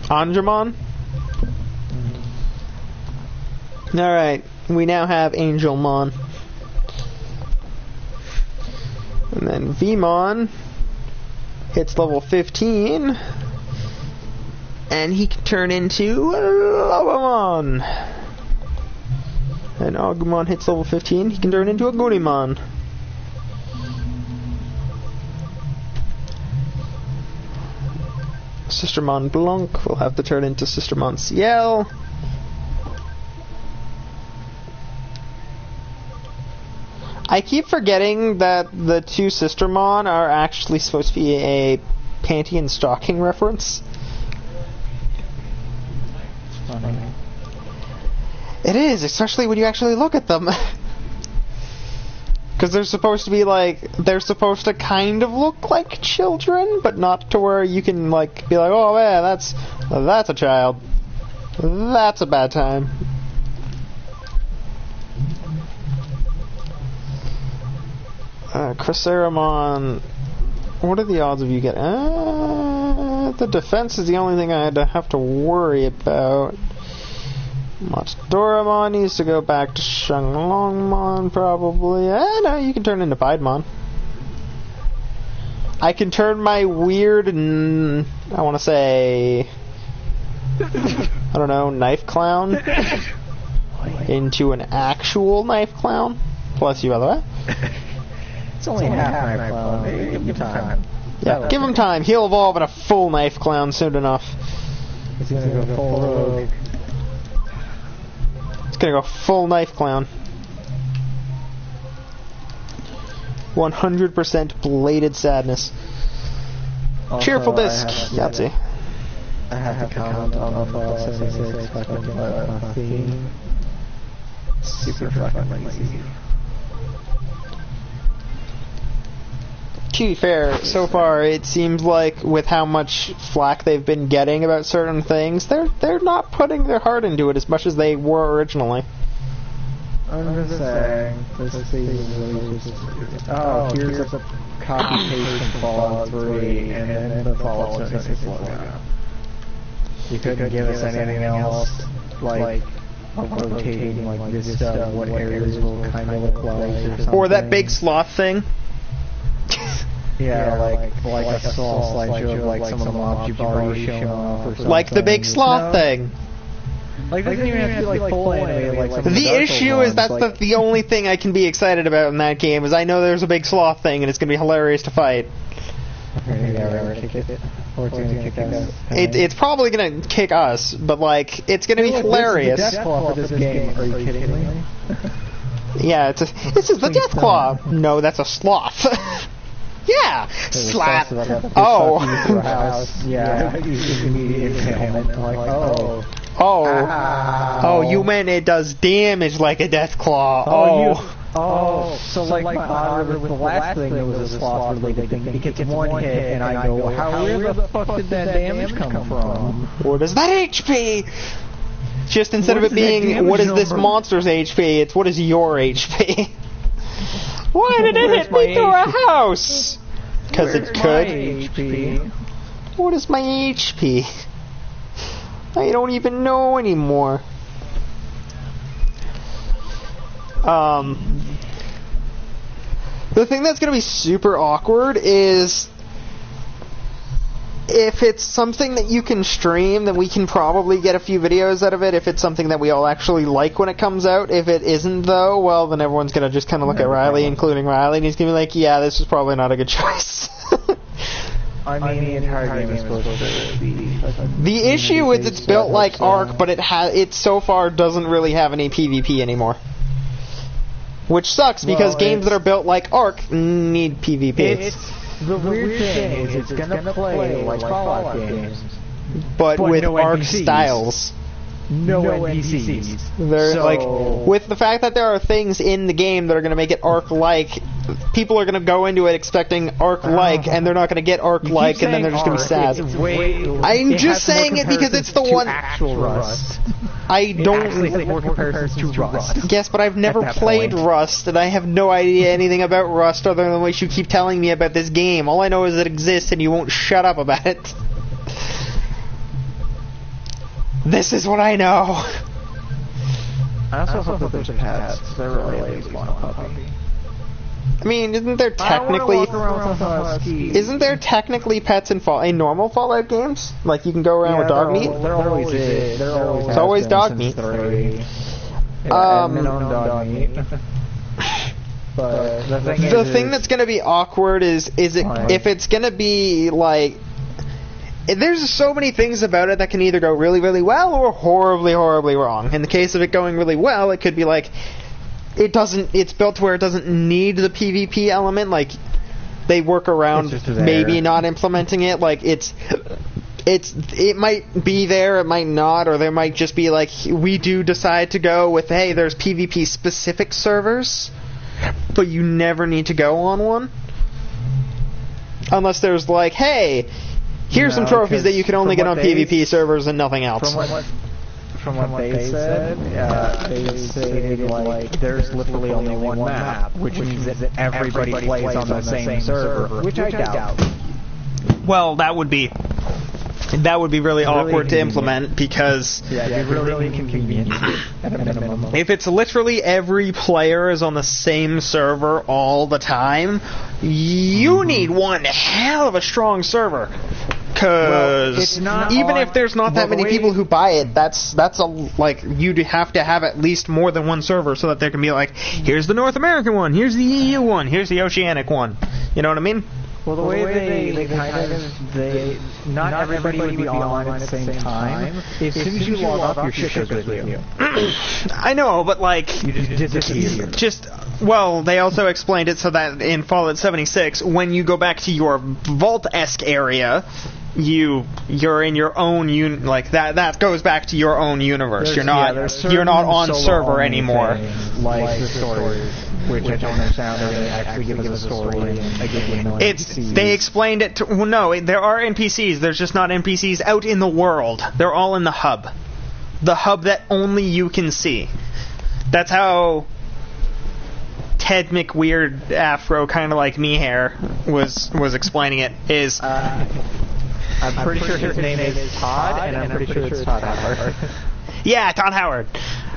Anjumon? Alright, we now have Angelmon. And then Vmon hits level 15, and he can turn into Lobomon. And Agumon hits level 15, he can turn into a Gunimon. Sistermon Blanc will have to turn into Sistermon Ciel. I keep forgetting that the 2 Sistermon are actually supposed to be a panty and stocking reference. It is, especially when you actually look at them. Because they're supposed to be like, they're supposed to kind of look like children, but not to where you can like be like, oh man, that's a child. That's a bad time. Cresseramon, what are the odds of you getting... the defense is the only thing I have to worry about. Matsudoramon needs to go back to Shenlongmon, probably. No, you can turn into Piedmon. I can turn my weird... I want to say... I don't know, knife clown into an actual knife clown. Bless you, by the way.
It's only half knife clown. Give him time.
Yeah, give him time. He'll evolve in a full knife clown soon enough.
He's gonna go full rogue.
It's gonna go full knife clown. 100% bladed sadness. Also, cheerful disc. Yahtzee.
I have to comment on the Fallout 76 fucking theme. Super fucking lazy.
To be fair, so far it seems like with how much flack they've been getting about certain things, they're not putting their heart into it as much as they were originally.
I'm just saying, this season really just... Oh, here's a copy-paste from Fallout 3, and then the Fallout 76 logo. You couldn't give us anything else, like rotating, like this stuff, what areas will kind of look like, or something.
Or that big sloth thing.
Yeah, like a small slideshow of like some of the mobs you've already shown off or something.
Like the big sloth thing.
Like, doesn't even have to be like full animated like some of
the issue is that's the only thing I can be excited about in that game is I know there's a big sloth thing and it's going to be hilarious to fight. It's probably going to kick us, but like it's going to be hilarious.
This is the Deathclaw for this game. Are you kidding me?
Yeah, this is the Deathclaw. No, that's a sloth. Yeah, slap.
Oh.
Oh.
Yeah, immediate impalement. Like, oh.
Oh, you meant it does damage like a death claw.
So like my honor with the last thing that was a sloth related thing, it gets one hit and I go, where the fuck did that damage come from?
What is that HP? Just instead of it being, what is this monster's HP, it's what is your HP? Why did it hit me through a house? Because it could.
HP?
What is my HP? I don't even know anymore. The thing that's going to be super awkward is if it's something that you can stream, then we can probably get a few videos out of it if it's something that we all actually like when it comes out. If it isn't, though, well, then everyone's going to just kind of look at Riley, including Riley, and he's going to be like, yeah, this is probably not a good choice.
I mean, the entire game is supposed to be...
The issue is it's built like Ark, but it so far doesn't really have any PvP anymore. Which sucks, because games that are built like Ark need PvP.
The weird thing is it's gonna play like Fallout games.
But with
no
Ark
NPCs.
styles.
No NPCs.
They're
So-
like, with the fact that there are things in the game that are going to make it Ark-like, people are going to go into it expecting Ark-like, and they're not going to get Ark-like, and then they're just going to be sad. I'm just saying it because it's the one...
Actual Rust.
I don't...
Actually has more comparisons to Rust.
Yes, but I've never
that
played
point.
Rust, and I have no idea anything about Rust other than what you keep telling me about this game. All I know is it exists, and you won't shut up about it. This is what I know.
I also hope that there's pets. They're really at least one puppy.
I mean, isn't there technically pets in normal Fallout games? Like you can go around with dog meat?
There always is.
It's always dog meat.
Dog meat. But
The thing that's going to be awkward is if it's going to be like... There's so many things about it that can either go really, really well or horribly, horribly wrong. In the case of it going really well, it could be like... It's built to where it doesn't need the PvP element, like they work around maybe not implementing it, like it might be there, it might not, or there might just be like, we do decide to go with, hey, there's PvP specific servers, but you never need to go on one. Unless there's like, hey, here's some trophies that you can only get on PvP servers and nothing else.
From what they said, they stated like there's literally only one map, which means that everybody plays on the same server, which I doubt.
Well, that would be really awkward to implement because
it'd be really inconvenient at a minimum.
if it's literally every player is on the same server all the time, you need one hell of a strong server. Because even if there's not that many people who buy it, that's you'd have to have at least more than one server so that there can be like, here's the North American one, here's the EU one, here's the Oceanic one. You know what I mean?
Well, the way they not everybody would be online at the same time. As soon as you log off, your shit goes with you.
I know, but like,
You just disappear.
Well, they also explained it so that in Fallout 76, when you go back to your vault-esque area, you're in your own that goes back to your own universe. You're not on server anymore.
Like the stories, which I don't understand. They actually give us a story.
They explained it to. Well, no, there are NPCs. There's just not NPCs out in the world. They're all in the hub that only you can see. That's how Ted McWeird Afro, kind of like me hair, was explaining it. Is
I'm pretty sure his name is Todd, and I'm pretty sure it's Todd Howard.
Yeah, Todd Howard.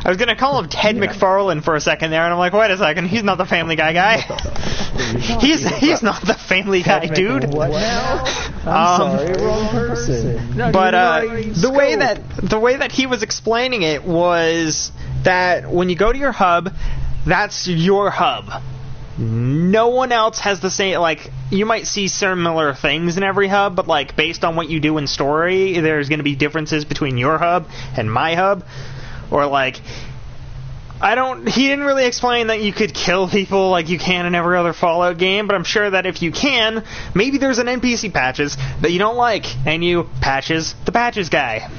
I was going to call him Ted McFarlane for a second there, and I'm like, wait a second, he's not the Family Guy guy. He's not the Family Guy dude.
What now? I'm sorry, wrong person. No,
but the way that he was explaining it was that when you go to your hub, that's your hub. No one else has the same, like, you might see similar things in every hub, but, like, based on what you do in story, there's going to be differences between your hub and my hub. Or, like, He didn't really explain that you could kill people like you can in every other Fallout game, but I'm sure that if you can, maybe there's an NPC patches that you don't like, and you patches the patches guy.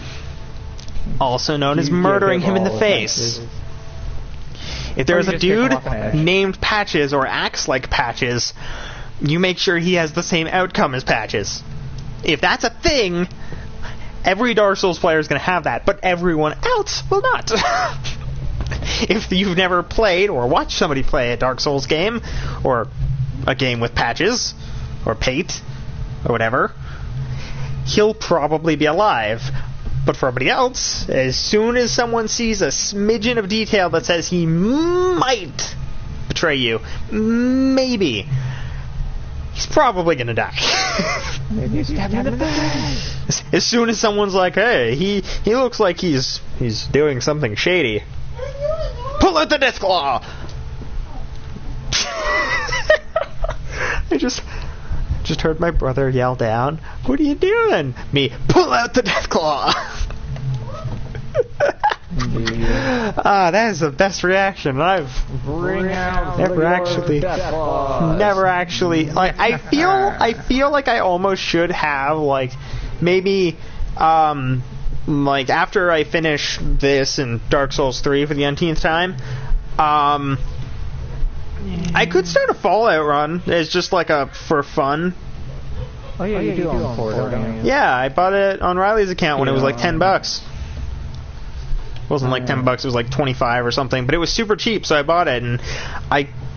Also known as murdering him in the face. If there's a dude named Patches or acts like Patches, you make sure he has the same outcome as Patches. If that's a thing, every Dark Souls player is going to have that, but everyone else will not. If you've never played or watched somebody play a Dark Souls game, or a game with Patches, or Pate, or whatever, he'll probably be alive. But for everybody else, as soon as someone sees a smidgen of detail that says he might betray you, maybe, he's probably gonna die.
Maybe he's stabbed in the face.
As soon as someone's like, hey, he looks like he's doing something shady, pull out the Deathclaw! I just heard my brother yell down, what are you doing? Me, pull out the Deathclaw! That is the best reaction I've never actually. Like, I feel like I almost should have, like, maybe, like, after I finish this in Dark Souls 3 for the umpteenth time, I could start a Fallout run as just like for fun.
Oh yeah, you do own Fallout, don't you?
Yeah, I bought it on Riley's account when it was like $10. It wasn't like $10, it was like 25 or something, but it was super cheap, so I bought it, and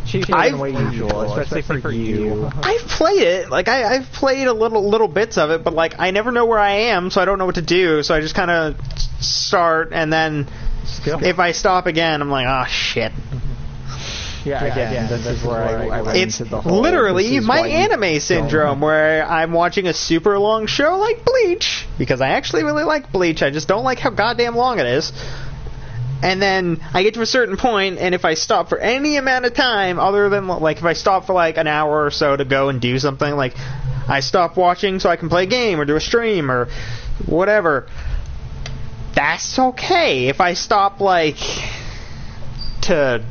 Cheaper way usual, especially for you.
I've played it, like I've played a little bits of it, but like I never know where I am, so I don't know what to do, so I just kind of start, and then if I stop again, I'm like, oh shit.
Yeah, again, this is where I went
it's
into the whole...
literally my anime syndrome, where I'm watching a super long show like Bleach, because I actually really like Bleach, I just don't like how goddamn long it is. And then I get to a certain point, and if I stop for any amount of time, other than, like, if I stop for like an hour or so to go and do something, like, I stop watching so I can play a game or do a stream or whatever, that's okay. If I stop, like, to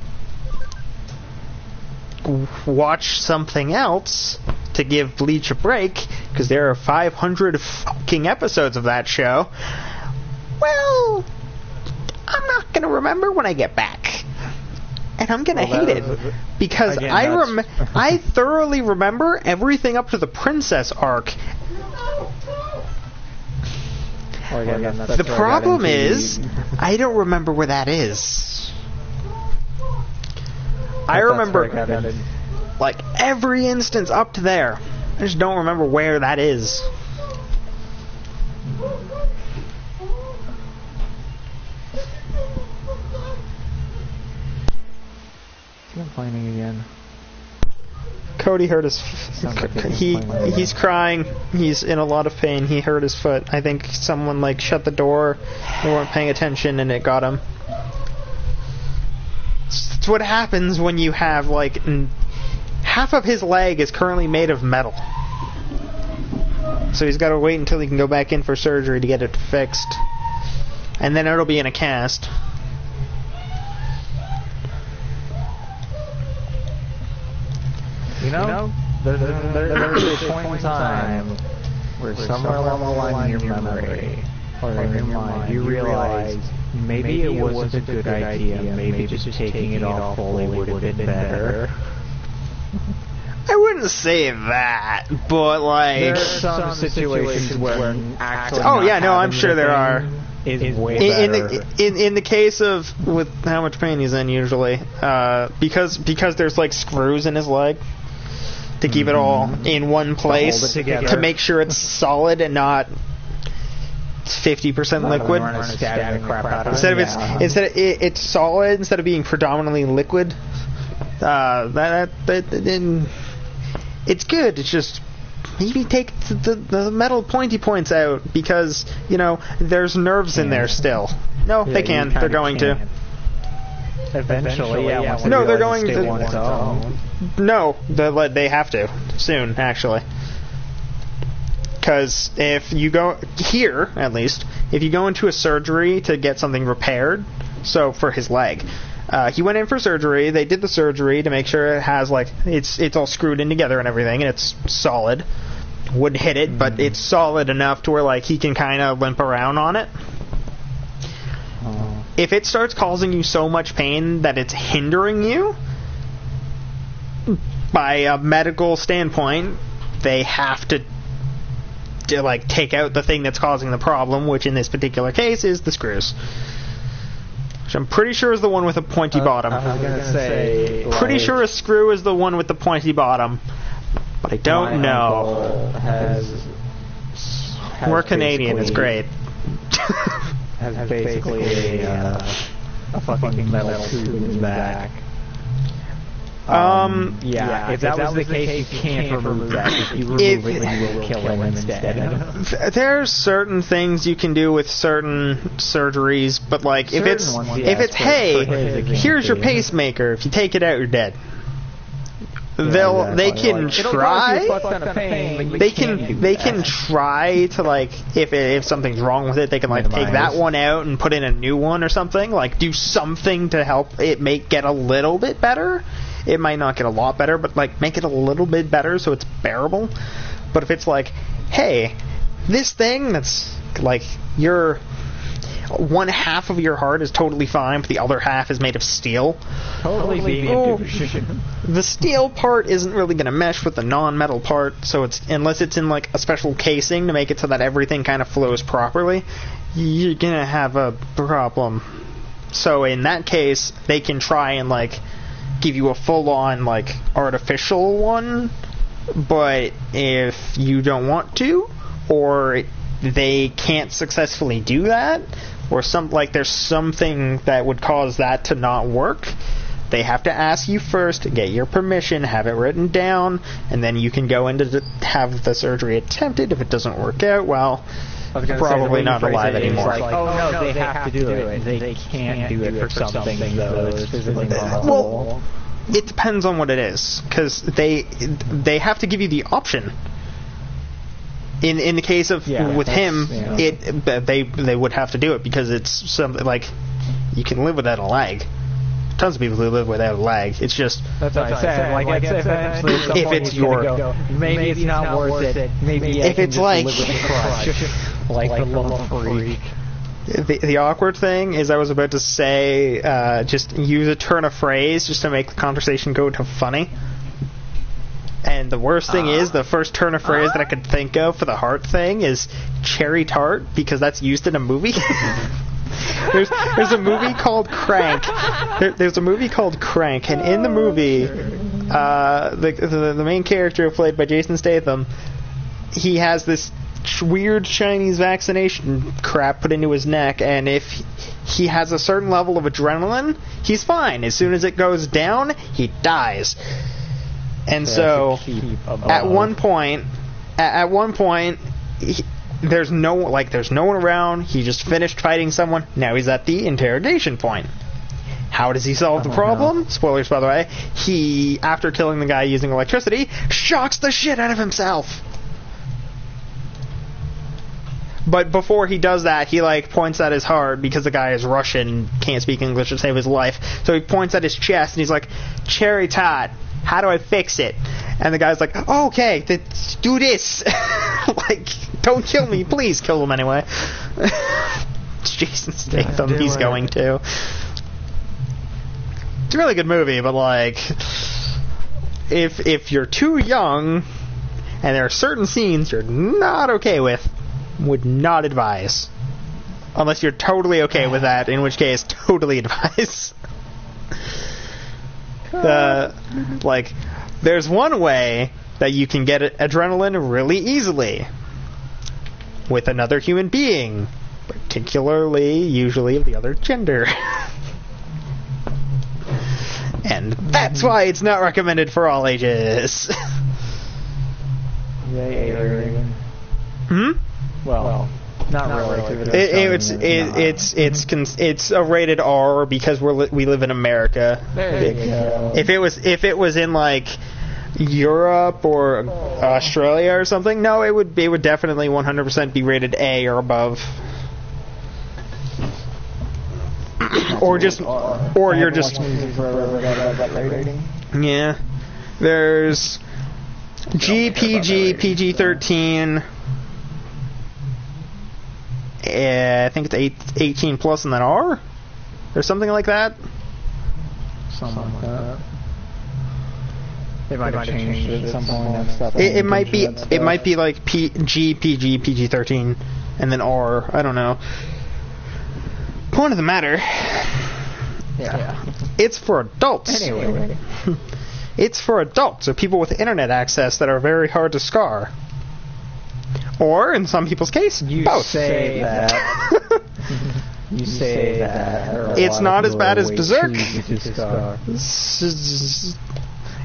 watch something else to give Bleach a break, because there are 500 fucking episodes of that show, well, I'm not going to remember when I get back. And I'm going to hate it. Because again, I thoroughly remember everything up to the princess arc. The problem is, I don't remember where that is. I remember, like, every instance up to there. I just don't remember where that is.
I'm complaining again.
Cody hurt his... he's crying. He's in a lot of pain. He hurt his foot. I think someone, like, shut the door. They weren't paying attention and it got him. It's what happens when you have, like, half of his leg is currently made of metal. So he's got to wait until he can go back in for surgery to get it fixed. And then it'll be in a cast.
You know, there's a point in time where somewhere along the line in your memory or in your mind you realize maybe it wasn't a good idea, maybe just taking it off fully would have been better.
I wouldn't say that, but like...
There are some situations where actually...
Oh yeah, no, I'm sure there are.
Is way better.
In the case of with how much pain he's in usually, because there's like screws in his leg to keep it all in one place to make sure it's solid and not 50% liquid. Instead of it's solid instead of being predominantly liquid. It's good. It's just maybe take the metal pointy points out because, you know, there's nerves in there still. No, they can. They're going to.
Eventually, yeah.
No, they're going to. No, they have to soon, actually. Because if you go here, at least, if you go into a surgery to get something repaired, so for his leg, He went in for surgery. They did the surgery to make sure it has, like, it's all screwed in together and everything, and it's solid. Wouldn't hit it, but it's solid enough to where, like, he can kind of limp around on it. If it starts causing you so much pain that it's hindering you, by a medical standpoint, they have to like take out the thing that's causing the problem, which in this particular case is the screws. Which I'm pretty sure is the one with a pointy bottom.
I was gonna say,
pretty sure a screw is the one with the pointy bottom, but I don't know.
Has
We're Canadian, it's great.
Has basically a fucking metal tube in his back. Yeah, if that was the case, you can't remove that. If you remove it, you will kill him instead.
There's certain things you can do with certain surgeries, but like if it's hey, here's your pacemaker. If you take it out, you're dead. They can try. They can try to, like, if something's wrong with it, they can like take that one out and put in a new one or something. Like do something to help it get a little bit better. It might not get a lot better, but like make it a little bit better so it's bearable. But if it's like, hey, this thing that's like your one half of your heart is totally fine, but the other half is made of steel.
Totally
the steel part isn't really going to mesh with the non-metal part, so it's unless it's in like a special casing to make it so that everything kind of flows properly, you're going to have a problem. So in that case, they can try and like give you a full-on like artificial one, but if you don't want to, or they can't successfully do that, or there's something that would cause that to not work, they have to ask you first, get your permission, have it written down, and then you can go in to have the surgery attempted. If it doesn't work out, well, probably not alive anymore.
Like, oh no, they have to do it. They can't do it for something though. It's physically possible.
Well, it depends on what it is, because they have to give you the option. In the case of with him, they would have to do it because it's something like you can live without a leg. Tons of people who live without a leg. It's just
that's what I said. Like eventually,
if it's your
maybe it's not worth it. Maybe
if it's like
live with a crutch, like the little freak.
The awkward thing is I was about to say just use a turn of phrase just to make the conversation go to funny. And the worst thing is the first turn of phrase that I could think of for the heart thing is cherry tart, because that's used in a movie. There's a movie called Crank. There's a movie called Crank, and in the movie, the main character played by Jason Statham, he has this weird Chinese vaccination crap put into his neck, and if he has a certain level of adrenaline, he's fine. As soon as it goes down, he dies. And so, at one point, there's no one around. He just finished fighting someone. Now he's at the interrogation point. How does he solve the problem? Spoilers, by the way. He, after killing the guy using electricity, shocks the shit out of himself. But before he does that, he like points at his heart because the guy is Russian, can't speak English to save his life. So he points at his chest and he's like, "Cherry tot, how do I fix it?" And the guy's like, oh, "Okay, do this." Like, don't kill me, please kill him anyway. It's Jason Statham. He's going to. It's a really good movie, but like, if you're too young and there are certain scenes you're not okay with, would not advise. Unless you're totally okay with that, in which case, totally advise. There's one way that you can get adrenaline really easily with another human being, particularly, usually, of the other gender. And that's why it's not recommended for all ages.
Well, not really.
It's a rated R because we live in America.
There you go.
If it was in like Europe or Australia or something, no, it would definitely 100% be rated A or above. or just, or you're just, yeah. There's GPG, PG-13. I think it's 18 plus and then R, or something like that.
Something like that. They might have changed it at some point.
It might be. It might be like PG, PG, PG-13, and then R. I don't know. Point of the matter.
Yeah.
It's for adults.
Anyway.
It's for adults, or people with internet access that are very hard to scar. Or, in some people's case,
You
both.
say that. You say that.
It's not as bad as Berserk.
It's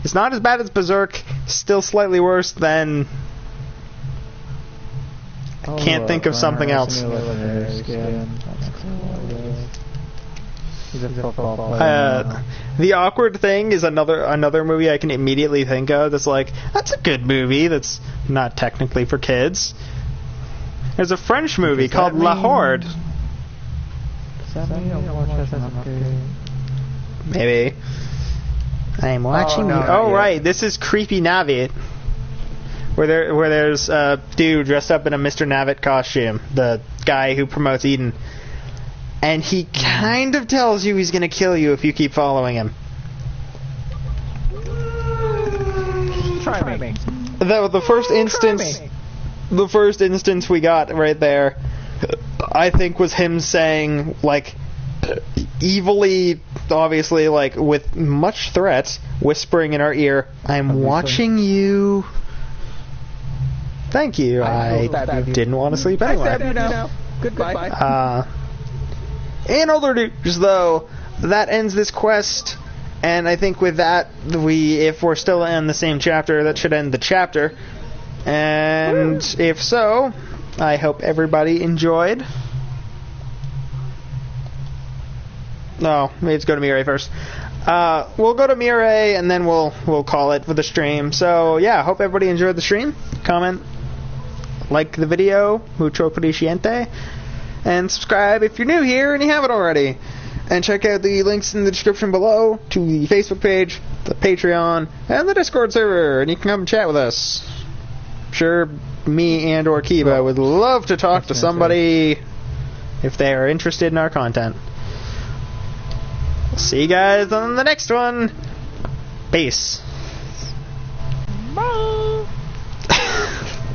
It's not as bad as Berserk. Still slightly worse than. Can't think of something else. The Awkward Thing is another movie I can immediately think of that's like, that's a good movie that's not technically for kids. There's a French movie called La Horde. Maybe. I'm watching you. Oh, right. This is Creepy Navi. Where there's a dude dressed up in a Mr. Navitt costume, the guy who promotes Eden. And he kind of tells you he's going to kill you if you keep following him.
Try me.
The first instance we got right there, I think, was him saying, like, evilly, obviously, like, with much threat, whispering in our ear, "I'm watching you." Thank you. I didn't want to sleep anyway.
Goodbye.
In other news, though, that ends this quest, and I think with that, if we're still in the same chapter, that should end the chapter. And if so, I hope everybody enjoyed. No, let's go to Mirai first. We'll go to Mirai, and then we'll call it for the stream. So, yeah, hope everybody enjoyed the stream. Comment, like the video, mucho appreciante, and subscribe if you're new here and you haven't already. And check out the links in the description below to the Facebook page, the Patreon, and the Discord server, and you can come and chat with us. I'm sure me and or Kiba would love to talk to somebody if they are interested in our content. See you guys on the next one. Peace.